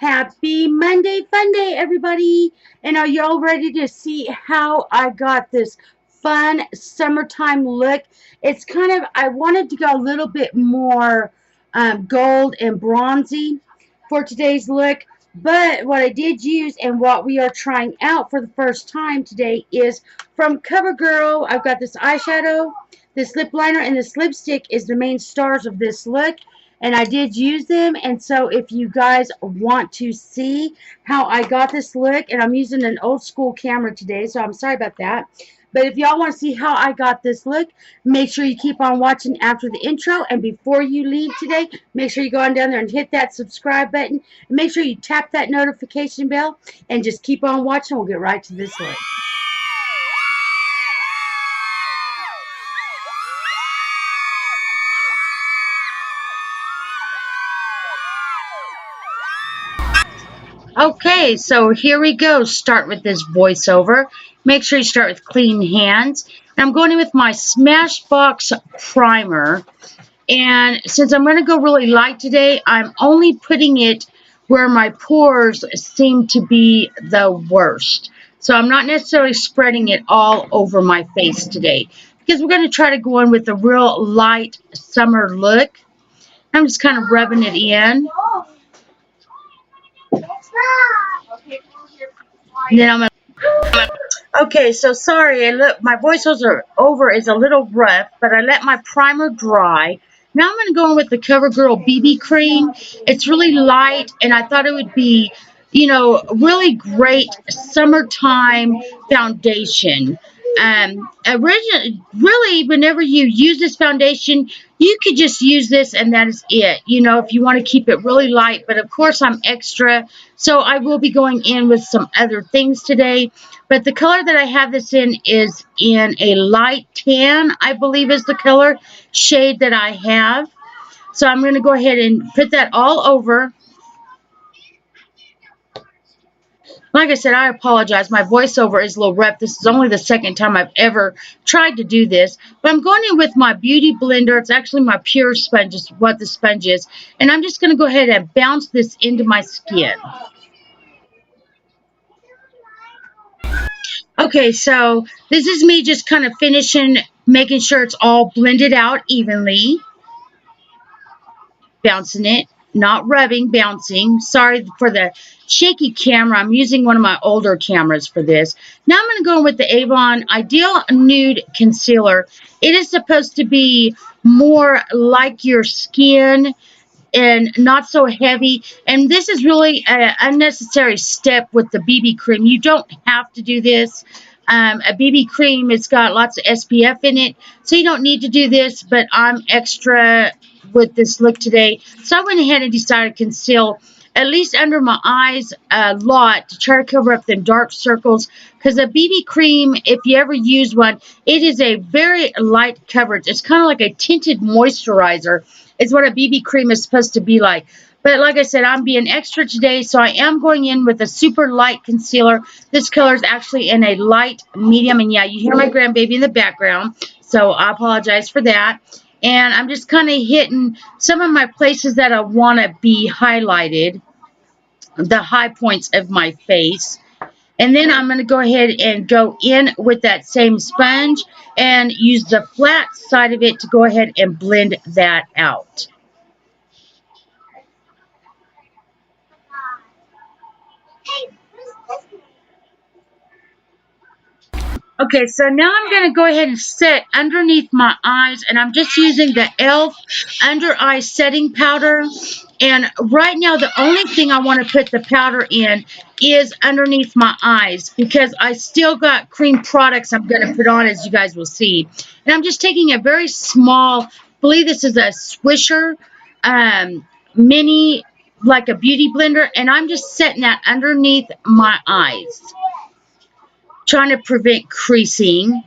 Happy Monday, fun day, everybody. And are y'all ready to see how I got this fun summertime look? It's kind of, I wanted to go a little bit more gold and bronzy for today's look. But what I did use and what we are trying out for the first time today is from Covergirl. I've got this eyeshadow, this lip liner, and this lipstick is the main stars of this look, and I did use them. And so if you guys want to see how I got this look, and I'm using an old school camera today, so I'm sorry about that, but if y'all want to see how I got this look, make sure you keep on watching after the intro. And before you leave today, make sure you go on down there and hit that subscribe button, and make sure you tap that notification bell, and just keep on watching. We'll get right to this look. Okay, so here we go. Start with this voiceover. Make sure you start with clean hands. And I'm going in with my Smashbox primer. And since I'm going to go really light today, I'm only putting it where my pores seem to be the worst. So I'm not necessarily spreading it all over my face today, because we're going to try to go in with a real light summer look. I'm just kind of rubbing it in. And then I'm going to... Okay, so sorry, my voiceover is a little rough, but I let my primer dry. Now I'm going to go in with the CoverGirl BB cream. It's really light, and I thought it would be, really great summertime foundation. Really, whenever you use this foundation, you could just use this and that is it. If you want to keep it really light, but of course I'm extra, so I will be going in with some other things today. But the color that I have this in is in a light tan, I believe is the color shade that I have. So I'm going to go ahead and put that all over. Like I said, I apologize. My voiceover is a little rough. This is only the second time I've ever tried to do this. But I'm going in with my Beauty Blender. It's actually my pure sponge, is what the sponge is. And I'm just going to go ahead and bounce this into my skin. Okay, so this is me just kind of finishing, making sure it's all blended out evenly. Bouncing it, not rubbing, bouncing. Sorry for the shaky camera. I'm using one of my older cameras for this. Now I'm going to go with the Avon Ideal Nude Concealer. It is supposed to be more like your skin and not so heavy. And this is really an unnecessary step with the BB cream. You don't have to do this. A BB cream, it's got lots of SPF in it, so you don't need to do this, but I'm extra with this look today. So I went ahead and decided to conceal at least under my eyes a lot to try to cover up the dark circles, because a BB cream, if you ever use one, it is a very light coverage. It's kind of like a tinted moisturizer is what a BB cream is supposed to be like. But like I said, I'm being extra today, so I am going in with a super light concealer. This color is actually in a light medium, and yeah, you hear my grandbaby in the background, so I apologize for that. And I'm just kind of hitting some of my places that I want to be highlighted, the high points of my face. And then I'm going to go ahead and go in with that same sponge and use the flat side of it to go ahead and blend that out. Okay, so now I'm going to go ahead and set underneath my eyes, and I'm just using the e.l.f. Under Eye Setting Powder. And right now, the only thing I want to put the powder in is underneath my eyes, because I still got cream products I'm going to put on, as you guys will see. And I'm just taking a very small, I believe this is a Swisher mini, like a beauty blender, and I'm just setting that underneath my eyes, trying to prevent creasing.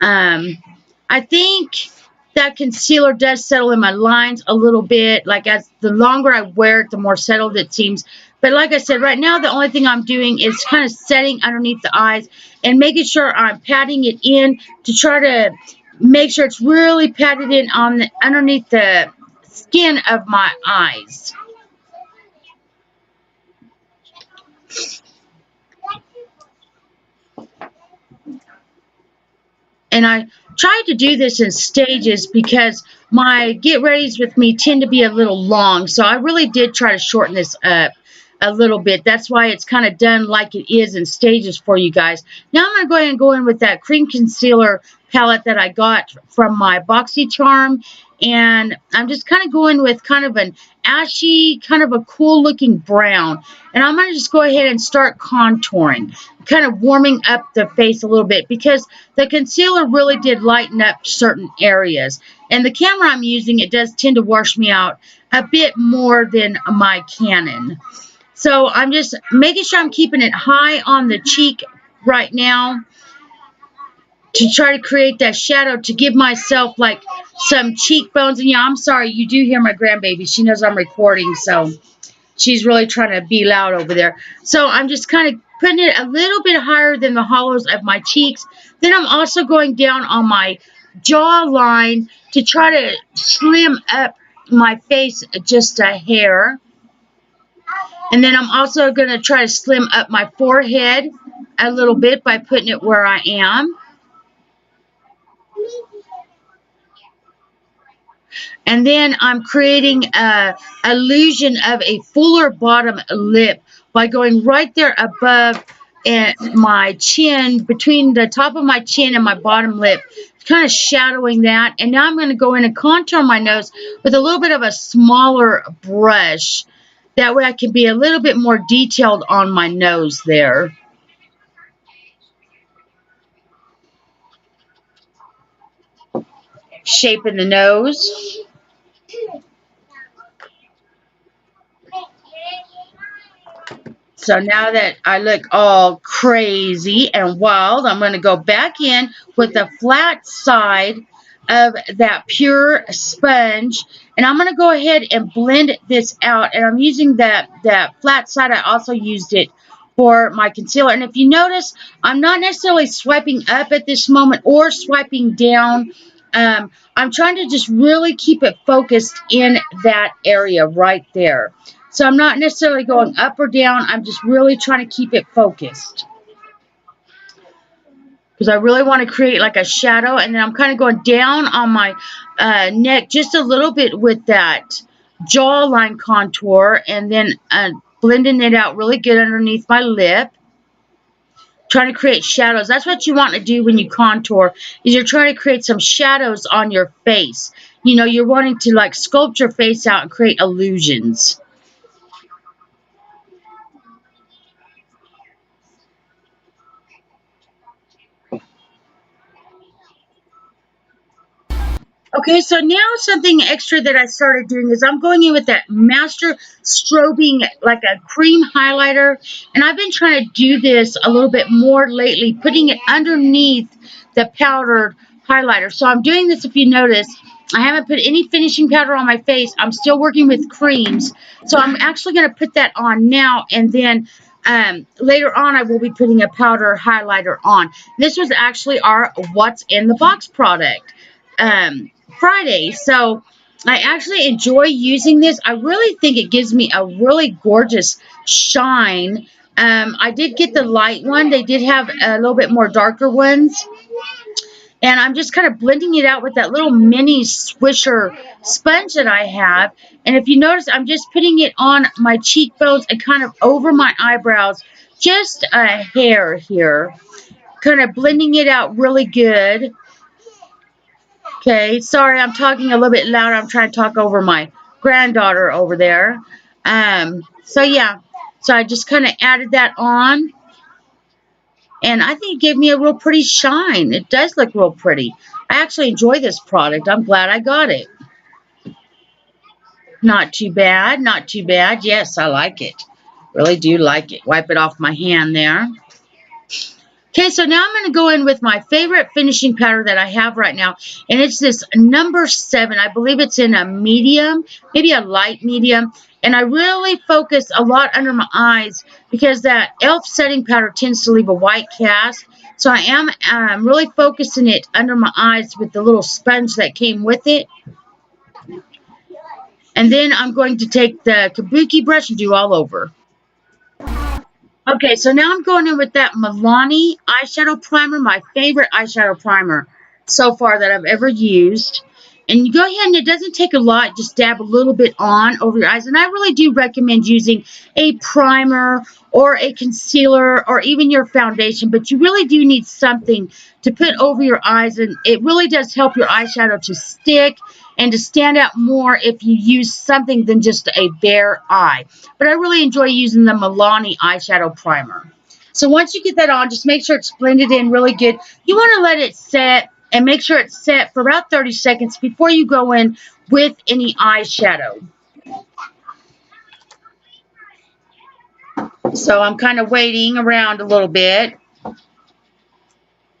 I think that concealer does settle in my lines a little bit. Like, as the longer I wear it, the more settled it seems. But like I said, right now the only thing I'm doing is kind of setting underneath the eyes and making sure I'm patting it in to try to make sure it's really patted in on underneath the skin of my eyes. And I tried to do this in stages because my get readies with me tend to be a little long. So I really did try to shorten this up a little bit. That's why it's kind of done like it is in stages for you guys. Now I'm going to go ahead and go in with that cream concealer palette that I got from my BoxyCharm. And I'm just kind of going with kind of an ashy, kind of a cool looking brown. And I'm going to just go ahead and start contouring, kind of warming up the face a little bit because the concealer really did lighten up certain areas. And the camera I'm using, it does tend to wash me out a bit more than my Canon. So I'm just making sure I'm keeping it high on the cheek right now to try to create that shadow to give myself like some cheekbones. And yeah, I'm sorry, you do hear my grandbaby. She knows I'm recording, so she's really trying to be loud over there. So I'm just kind of putting it a little bit higher than the hollows of my cheeks. Then I'm also going down on my jawline to try to slim up my face just a hair. And then I'm also going to try to slim up my forehead a little bit by putting it where I am. And then I'm creating a illusion of a fuller bottom lip by going right there above my chin, between the top of my chin and my bottom lip, kind of shadowing that. And now I'm going to go in and contour my nose with a little bit of a smaller brush. That way I can be a little bit more detailed on my nose there. Shaping the nose. So now that I look all crazy and wild, I'm going to go back in with the flat side of that pure sponge. And I'm going to go ahead and blend this out. And I'm using that flat side. I also used it for my concealer. And if you notice, I'm not necessarily swiping up at this moment or swiping down. I'm trying to just really keep it focused in that area right there. So I'm not necessarily going up or down. I'm just really trying to keep it focused. Because I really want to create like a shadow. And then I'm kind of going down on my neck just a little bit with that jawline contour. And then blending it out really good underneath my lip. Trying to create shadows. That's what you want to do when you contour. Is you're trying to create some shadows on your face. You know, you're wanting to like sculpt your face out and create illusions. Okay, so now something extra that I started doing is I'm going in with that Master Strobing, like a cream highlighter. And I've been trying to do this a little bit more lately, putting it underneath the powdered highlighter. So I'm doing this, if you notice, I haven't put any finishing powder on my face. I'm still working with creams. So I'm actually going to put that on now, and then later on I will be putting a powder highlighter on. This was actually our What's in the Box product. Friday. So I actually enjoy using this. I really think it gives me a really gorgeous shine. I did get the light one. They did have a little bit more darker ones. And I'm just kind of blending it out with that little mini swisher sponge that I have. And if you notice, I'm just putting it on my cheekbones and kind of over my eyebrows. Just a hair here. Kind of blending it out really good. Okay, sorry, I'm talking a little bit louder. I'm trying to talk over my granddaughter over there. So yeah, so I just kind of added that on. And I think it gave me a real pretty shine. It does look real pretty. I actually enjoy this product. I'm glad I got it. Not too bad, not too bad. Yes, I like it. Really do like it. Wipe it off my hand there. Okay, so now I'm going to go in with my favorite finishing powder that I have right now, and it's this number 7. I believe it's in a medium, maybe a light medium, and I really focus a lot under my eyes because that e.l.f. setting powder tends to leave a white cast, so I am really focusing it under my eyes with the little sponge that came with it. And then I'm going to take the kabuki brush and do all over. Okay, so now I'm going in with that Milani eyeshadow primer, my favorite eyeshadow primer. so far that I've ever used. And you go ahead and it doesn't take a lot, just dab a little bit on over your eyes. And I really do recommend using a primer or a concealer or even your foundation, but you really do need something to put over your eyes, and it really does help your eyeshadow to stick and to stand out more if you use something than just a bare eye. But I really enjoy using the Milani eyeshadow primer. So once you get that on, just make sure it's blended in really good. You want to let it set and make sure it's set for about 30 seconds before you go in with any eyeshadow. So I'm kind of waiting around a little bit.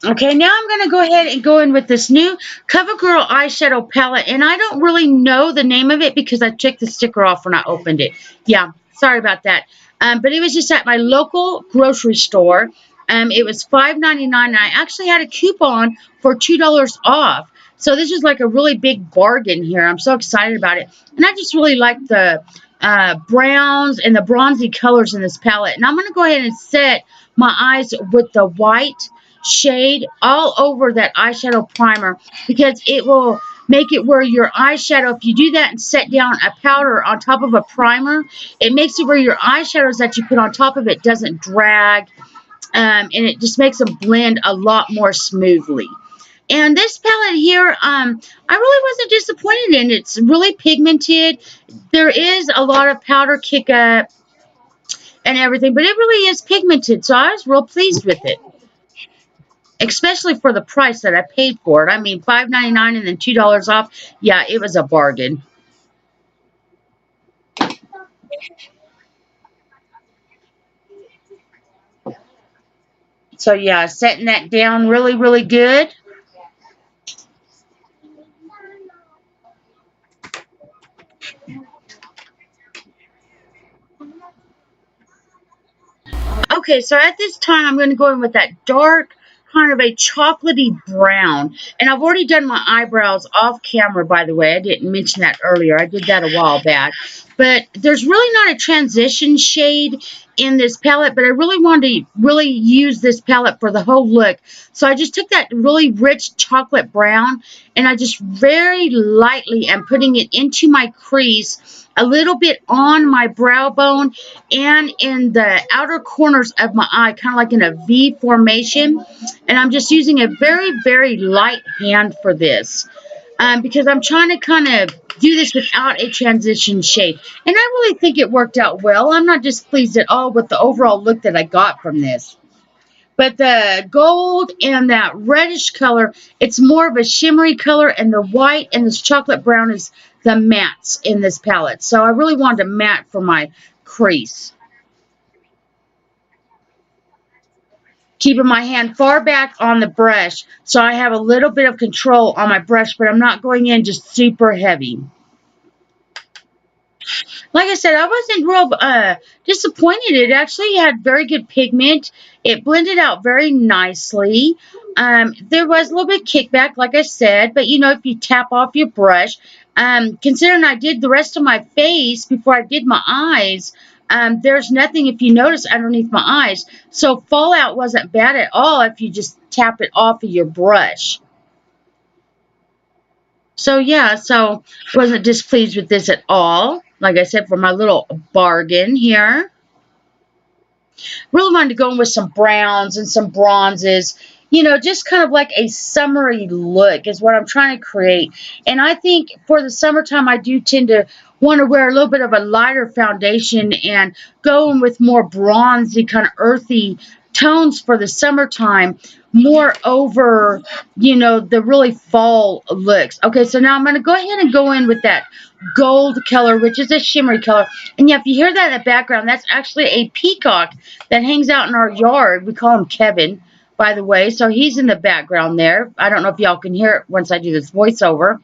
Okay, now I'm going to go ahead and go in with this new CoverGirl eyeshadow palette. And I don't really know the name of it because I took the sticker off when I opened it. Yeah, sorry about that. But it was just at my local grocery store. It was $5.99, and I actually had a coupon for $2 off. So this is like a really big bargain here. I'm so excited about it. And I just really like the browns and the bronzy colors in this palette. And I'm going to go ahead and set my eyes with the white shade all over that eyeshadow primer, because it will make it where your eyeshadow, if you do that and set down a powder on top of a primer, it makes it where your eyeshadows that you put on top of it doesn't drag, and it just makes them blend a lot more smoothly. And this palette here, I really wasn't disappointed in. It's really pigmented. There is a lot of powder kick up and everything, but it really is pigmented, so I was real pleased with it. Especially for the price that I paid for it. I mean, $5.99 and then $2 off. Yeah, it was a bargain. So, yeah, setting that down really, really good. Okay, so at this time, I'm going to go in with that dark, kind of a chocolatey brown. And I've already done my eyebrows off camera, by the way. I didn't mention that earlier. I did that a while back. But there's really not a transition shade in this palette, but I really wanted to really use this palette for the whole look. So I just took that really rich chocolate brown, and I just very lightly am putting it into my crease, a little bit on my brow bone and in the outer corners of my eye, kind of like in a V formation. And I'm just using a very, very light hand for this, because I'm trying to kind of do this without a transition shade. And I really think it worked out well. I'm not displeased at all with the overall look that I got from this. But the gold and that reddish color, it's more of a shimmery color, and the white and this chocolate brown is the mattes in this palette. So I really wanted a matte for my crease. Keeping my hand far back on the brush so I have a little bit of control on my brush, but I'm not going in just super heavy. Like I said, I wasn't real disappointed. It actually had very good pigment. It blended out very nicely. There was a little bit of kickback, like I said, but you know, if you tap off your brush, considering I did the rest of my face before I did my eyes, there's nothing, if you notice, underneath my eyes. So fallout wasn't bad at all if you just tap it off of your brush. So, yeah, so wasn't displeased with this at all. Like I said, for my little bargain here. Really wanted to go in with some browns and some bronzes. You know, just kind of like a summery look is what I'm trying to create. And I think for the summertime, I do tend to want to wear a little bit of a lighter foundation and go in with more bronzy, kind of earthy tones for the summertime, more over, you know, the really fall looks. Okay, so now I'm going to go ahead and go in with that gold color, which is a shimmery color. And yeah, if you hear that in the background, that's actually a peacock that hangs out in our yard. We call him Kevin, by the way. So he's in the background there. I don't know if y'all can hear it once I do this voiceover.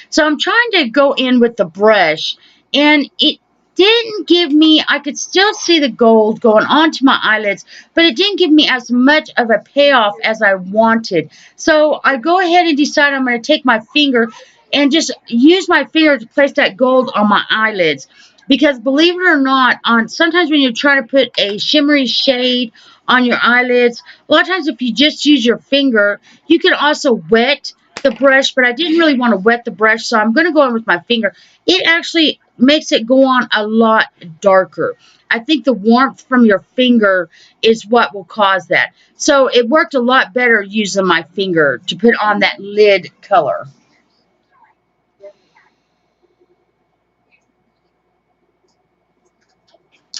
So I'm trying to go in with the brush, and it didn't give me, I could still see the gold going onto my eyelids, but it didn't give me as much of a payoff as I wanted. So I go ahead and decide I'm going to take my finger and just use my finger to place that gold on my eyelids. Because believe it or not, sometimes when you're trying to put a shimmery shade on your eyelids. A lot of times if you just use your finger, you can also wet the brush, but I didn't really want to wet the brush, so I'm going to go in with my finger. It actually makes it go on a lot darker. I think the warmth from your finger is what will cause that. So it worked a lot better using my finger to put on that lid color.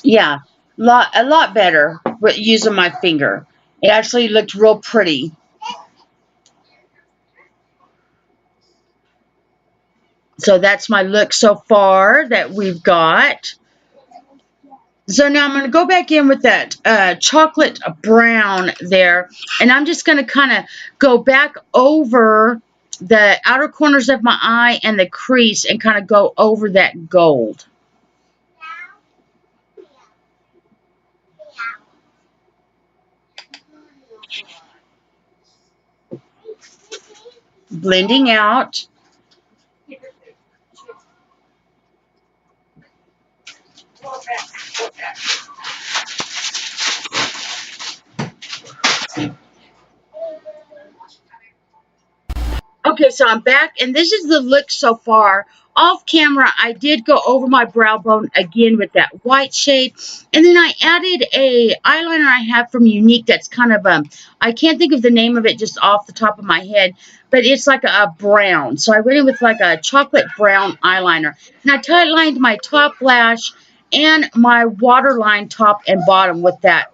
Yeah, a lot better with using my finger. It actually looked real pretty. So that's my look so far that we've got. So now I'm going to go back in with that chocolate brown there. And I'm just going to kind of go back over the outer corners of my eye and the crease and kind of go over that gold. Blending out. Okay, so I'm back, and this is the look so far. Off camera, I did go over my brow bone again with that white shade, and then I added a eyeliner I have from Unique that's kind of, I can't think of the name of it just off the top of my head, but it's like a brown. So I went in with like a chocolate brown eyeliner, and I tight lined my top lash and my waterline top and bottom with that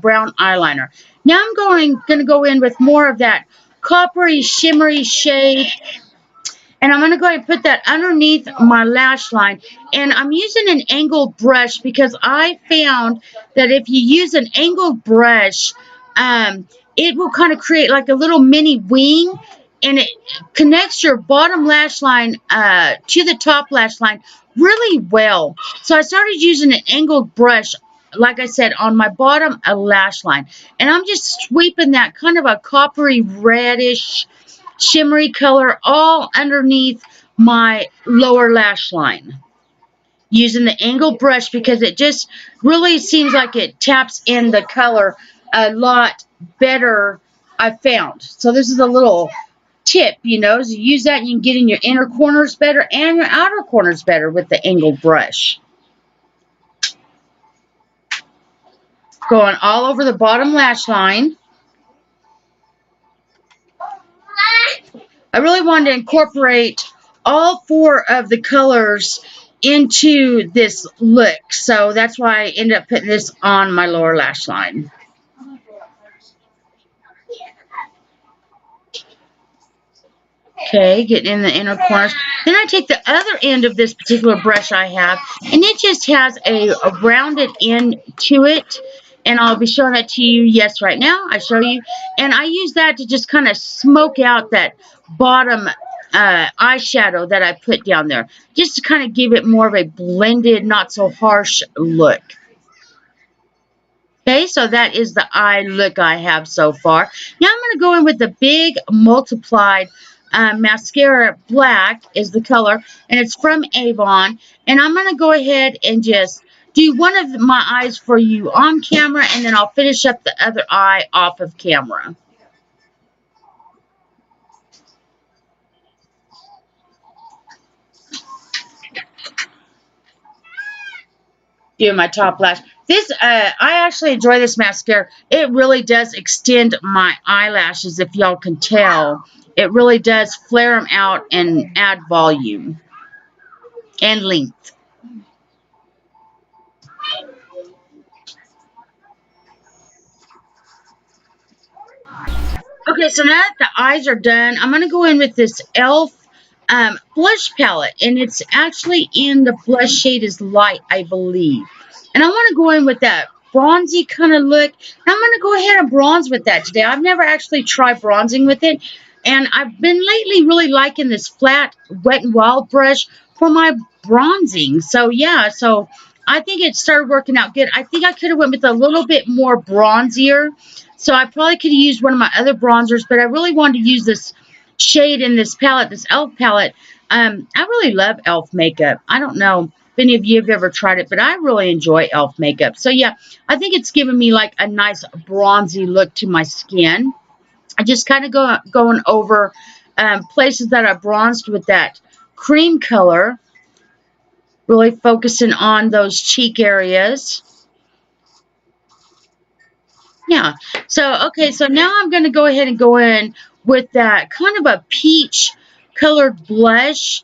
brown eyeliner. Now I'm going to go in with more of that coppery, shimmery shade. And I'm going to go ahead and put that underneath my lash line. And I'm using an angled brush because I found that if you use an angled brush, it will kind of create like a little mini wing. And it connects your bottom lash line to the top lash line really well. So I started using an angled brush, like I said, on my bottom lash line. And I'm just sweeping that kind of a coppery reddish shimmery color all underneath my lower lash line using the angled brush because it just really seems like it taps in the color a lot better, I found. So this is a little tip, you know, so use that and you can get in your inner corners better and your outer corners better with the angled brush. Going all over the bottom lash line. I really wanted to incorporate all four of the colors into this look. So that's why I ended up putting this on my lower lash line. Okay, getting in the inner corners. Then I take the other end of this particular brush I have, and it just has a rounded end to it. And I'll be showing that to you, yes, right now. I show you. And I use that to just kind of smoke out that bottom eyeshadow that I put down there. Just to kind of give it more of a blended, not so harsh look. Okay, so that is the eye look I have so far. Now I'm going to go in with the big multiplied mascara. Black is the color, and it's from Avon. And I'm going to go ahead and just do one of my eyes for you on camera, and then I'll finish up the other eye off of camera. Do my top lash. This, I actually enjoy this mascara. It really does extend my eyelashes, if y'all can tell. It really does flare them out and add volume and length. Okay, so now that the eyes are done, I'm going to go in with this e.l.f. Blush palette. And it's actually in the blush shade is light, I believe. And I want to go in with that bronzy kind of look. I'm going to go ahead and bronze with that today. I've never actually tried bronzing with it. And I've been lately really liking this flat Wet n Wild brush for my bronzing. So, yeah, so I think it started working out good. I think I could have went with a little bit more bronzier. So I probably could have used one of my other bronzers, but I really wanted to use this shade in this palette, this e.l.f. palette. I really love e.l.f. makeup. I don't know. if any of you have ever tried it, but I really enjoy e.l.f. makeup. So yeah, I think it's given me like a nice bronzy look to my skin. I just kind of going over places that I bronzed with that cream color, really focusing on those cheek areas. Yeah. So, okay, so now I'm going to go ahead and go in with that kind of a peach colored blush.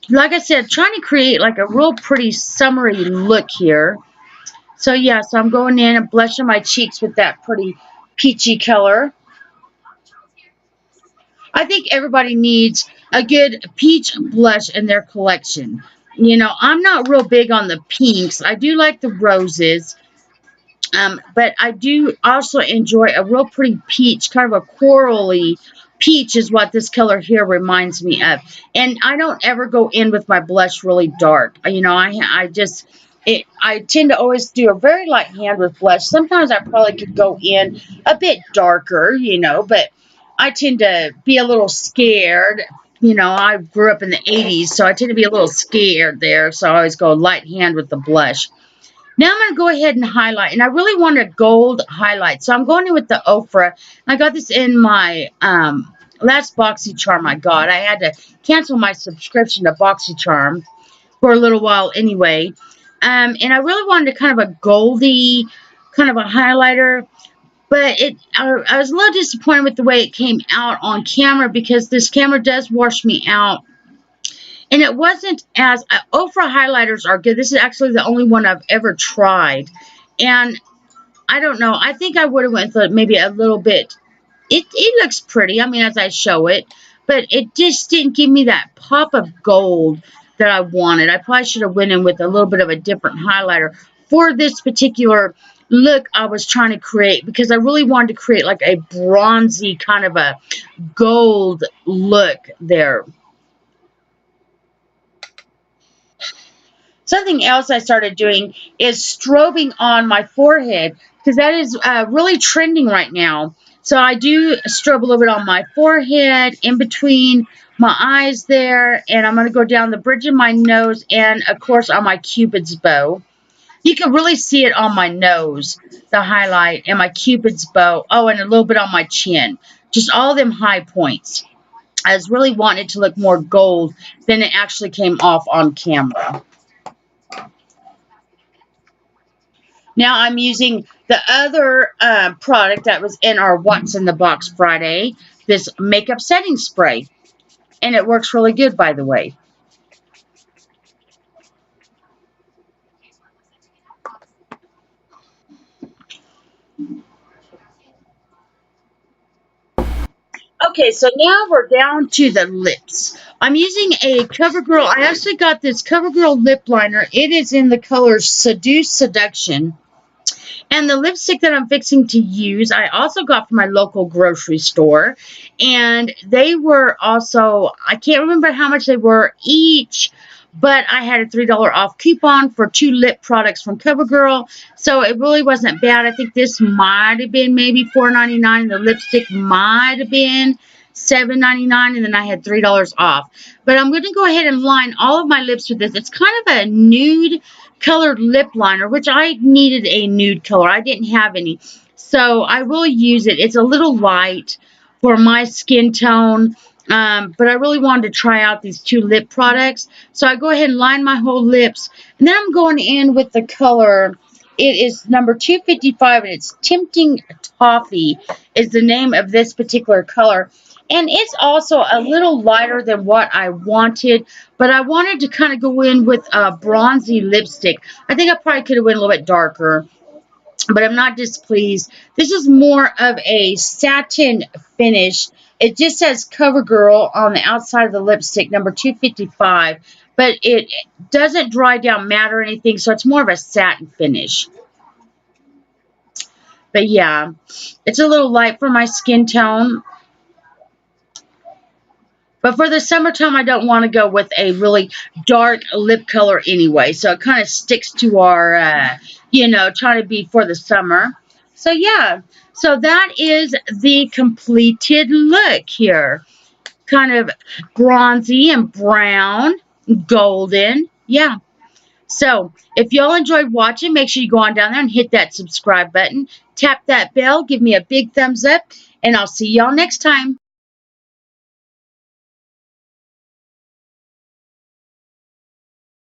Like I said, trying to create like a real pretty summery look here. So, yeah, so I'm going in and blushing my cheeks with that pretty peachy color. I think everybody needs a good peach blush in their collection. You know, I'm not real big on the pinks. I do like the roses. But I do also enjoy a real pretty peach, kind of a corally peach is what this color here reminds me of. And I don't ever go in with my blush really dark. You know, I tend to always do a very light hand with blush. Sometimes I probably could go in a bit darker, you know, but I tend to be a little scared. You know, I grew up in the 80s, so I tend to be a little scared there. So I always go light hand with the blush. Now I'm going to go ahead and highlight, and I really want a gold highlight. So I'm going in with the Ofra. I got this in my last BoxyCharm I got. I had to cancel my subscription to BoxyCharm for a little while anyway. And I really wanted kind of a goldy, kind of a highlighter. But I was a little disappointed with the way it came out on camera because this camera does wash me out. And it wasn't as, Ofra highlighters are good. This is actually the only one I've ever tried. And I don't know. I think I would have went with maybe a little bit. It looks pretty. I mean, as I show it. But it just didn't give me that pop of gold that I wanted. I probably should have went in with a little bit of a different highlighter for this particular look I was trying to create. Because I really wanted to create like a bronzy kind of a gold look there. Something else I started doing is strobing on my forehead because that is really trending right now. So I do strobe a little bit on my forehead, in between my eyes there, and I'm going to go down the bridge of my nose and, of course, on my Cupid's bow. You can really see it on my nose, the highlight, and my Cupid's bow. Oh, and a little bit on my chin. Just all them high points. I was really wanting it to look more gold than it actually came off on camera. Now I'm using the other product that was in our What's in the Box Friday, this makeup setting spray. And it works really good, by the way. Okay, so now we're down to the lips. I'm using a CoverGirl. I actually got this CoverGirl lip liner. It is in the color Seduce Seduction. And the lipstick that I'm fixing to use, I also got from my local grocery store. And they were also, I can't remember how much they were each, but I had a $3 off coupon for 2 lip products from CoverGirl. So it really wasn't bad. I think this might have been maybe $4.99. The lipstick might have been $7.99, and then I had $3 off. But I'm going to go ahead and line all of my lips with this. It's kind of a nude colored lip liner, which I needed a nude color. I didn't have any. So I will use it. It's a little light for my skin tone. But I really wanted to try out these 2 lip products. So I go ahead and line my whole lips. And then I'm going in with the color. It is number 255, and it's Tempting Toffee is the name of this particular color. And it's also a little lighter than what I wanted, but I wanted to kind of go in with a bronzy lipstick. I think I probably could have went a little bit darker, but I'm not displeased. This is more of a satin finish. It just says CoverGirl on the outside of the lipstick, number 255, but it doesn't dry down matte or anything, so it's more of a satin finish. But yeah, it's a little light for my skin tone. But for the summertime, I don't want to go with a really dark lip color anyway. So it kind of sticks to our, trying to be for the summer. So yeah, so that is the completed look here. Kind of bronzy and brown, golden, Yeah. So, if y'all enjoyed watching, make sure you go on down there and hit that subscribe button. Tap that bell, give me a big thumbs up, and I'll see y'all next time.